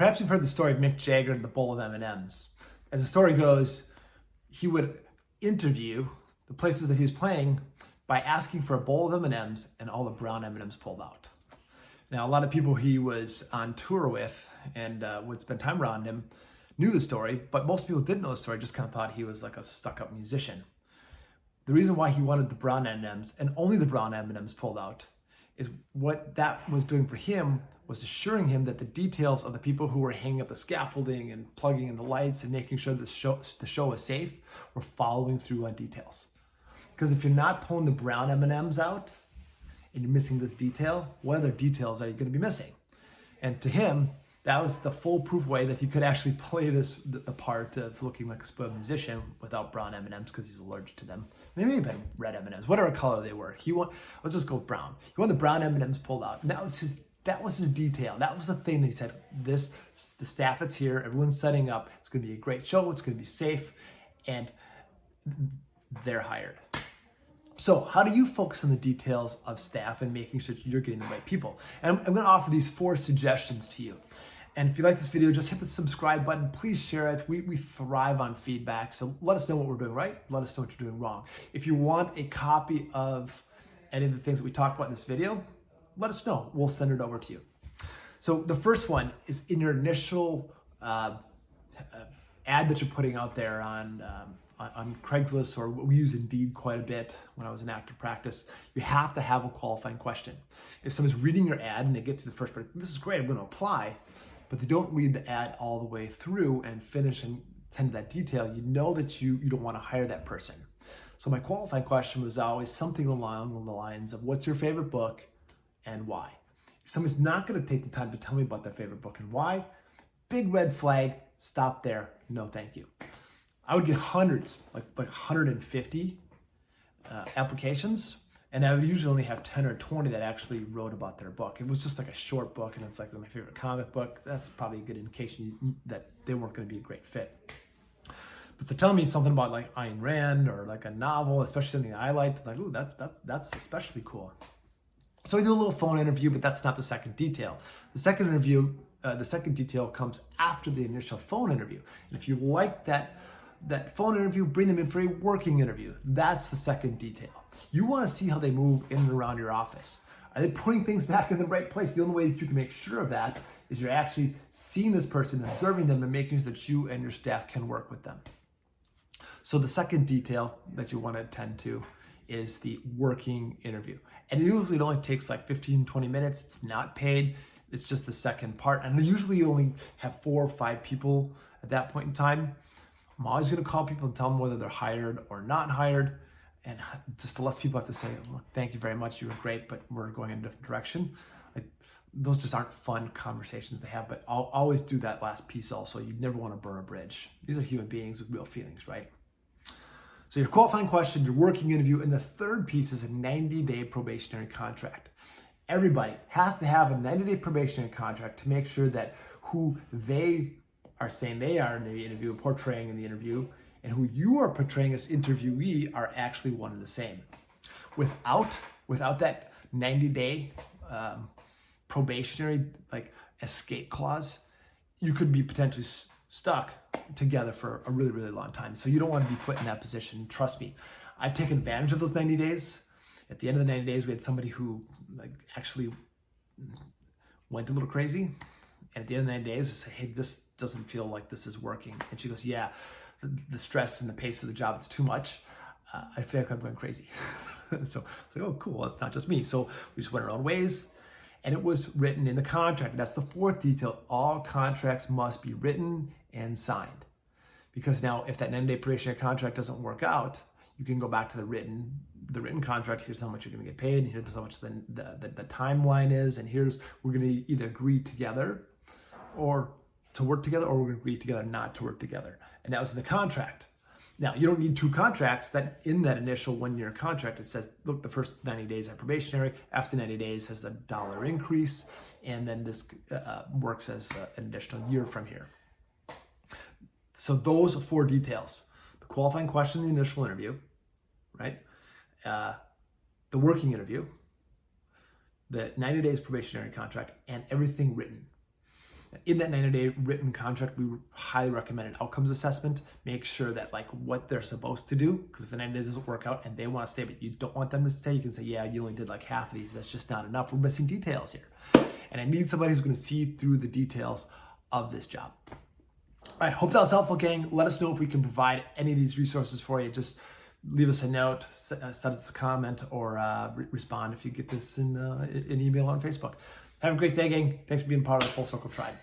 Perhaps you've heard the story of Mick Jagger and the bowl of M&Ms. As the story goes, he would interview the places that he was playing by asking for a bowl of M&Ms and all the brown M&Ms pulled out. Now, a lot of people he was on tour with and would spend time around him knew the story, but most people didn't know the story, just kind of thought he was like a stuck-up musician. The reason why he wanted the brown M&Ms and only the brown M&Ms pulled out is what that was doing for him was assuring him that the details of the people who were hanging up the scaffolding and plugging in the lights and making sure the show was safe were following through on details. Because if you're not pulling the brown M&Ms out and you're missing this detail, what other details are you going to be missing? And to him, that was the foolproof way that he could actually play the part of looking like a spoiled musician without brown M&Ms because he's allergic to them. Maybe even red M&Ms, whatever color they were. Let's just go with brown. He wanted the brown M&Ms pulled out. And that was his detail. That was the thing that he said, the staff that's here, everyone's setting up, it's going to be a great show, it's going to be safe, and they're hired. So how do you focus on the details of staff and making sure you're getting the right people? And I'm going to offer these 4 suggestions to you. And if you like this video, just hit the subscribe button. Please share it. We thrive on feedback. So let us know what we're doing right. Let us know what you're doing wrong. If you want a copy of any of the things that we talked about in this video, let us know. We'll send it over to you. So the first one is in your initial ad that you're putting out there on Craigslist, or we use Indeed quite a bit when I was in active practice. You have to have a qualifying question. If someone's reading your ad and they get to the first part, this is great, I'm going to apply, but they don't read the ad all the way through and finish and tend to that detail, you know that you don't want to hire that person. So my qualifying question was always something along the lines of, what's your favorite book and why? If someone's not going to take the time to tell me about their favorite book and why, big red flag, stop there, no thank you. I would get hundreds, like 150 applications, and I would usually only have 10 or 20 that actually wrote about their book. It was just like a short book, and it's like my favorite comic book. That's probably a good indication that they weren't going to be a great fit. But to tell me something about like Ayn Rand or like a novel, especially something I liked, like, ooh, that's especially cool. So I do a little phone interview, but that's not the second detail. The second detail comes after the initial phone interview. And if you like that phone interview, bring them in for a working interview. That's the second detail. You want to see how they move in and around your office. Are they putting things back in the right place? The only way that you can make sure of that is you're actually seeing this person, observing them, and making sure that you and your staff can work with them. So the second detail that you want to attend to is the working interview. And usually it only takes like 15, 20 minutes. It's not paid. It's just the second part. And usually you only have 4 or 5 people at that point in time. I'm always going to call people and tell them whether they're hired or not hired. And just the less people have to say, look, thank you very much, you were great, but we're going in a different direction. Like, those just aren't fun conversations to have, but I'll always do that last piece also. You never want to burn a bridge. These are human beings with real feelings, right? So your qualifying question, your working interview, and the third piece is a 90-day probationary contract. Everybody has to have a 90-day probationary contract to make sure that who they are saying they are in the interview, portraying in the interview, and who you are portraying as interviewee are actually one and the same. Without that 90-day probationary like escape clause, you could be potentially stuck together for a really, really long time. So you don't want to be put in that position. Trust me, I've taken advantage of those 90 days. At the end of the 90 days, we had somebody who like actually went a little crazy. And at the end of the 90 days, I say, hey, this doesn't feel like this is working. And she goes, yeah, the stress and the pace of the job, it's too much. I feel like I'm going crazy. So it's like, oh, cool, that's not just me. So we just went our own ways. And it was written in the contract. That's the fourth detail. All contracts must be written and signed. Because now if that 90-day probationary contract doesn't work out, you can go back to the written contract. Here's how much you're going to get paid, and here's how much the timeline is, and we're going to either agree together or to work together, or we're going to agree together not to work together. And that was in the contract. Now, you don't need 2 contracts. That in that initial 1-year contract, it says, look, the first 90 days are probationary. After 90 days has a $1 increase, and then this works as an additional year from here. So those 4 details: the qualifying question in the initial interview, right? The working interview, the 90 days probationary contract, and everything written. In that 90-day written contract, we highly recommend an outcomes assessment. Make sure that like what they're supposed to do, because if the 90 days doesn't work out and they want to stay, but you don't want them to stay, you can say, yeah, you only did like half of these. That's just not enough. We're missing details here. And I need somebody who's going to see through the details of this job. All right, hope that was helpful, gang. Let us know if we can provide any of these resources for you. Just leave us a note, send us a comment, or respond if you get this in an email on Facebook. Have a great day, gang. Thanks for being part of the Full Circle Tribe.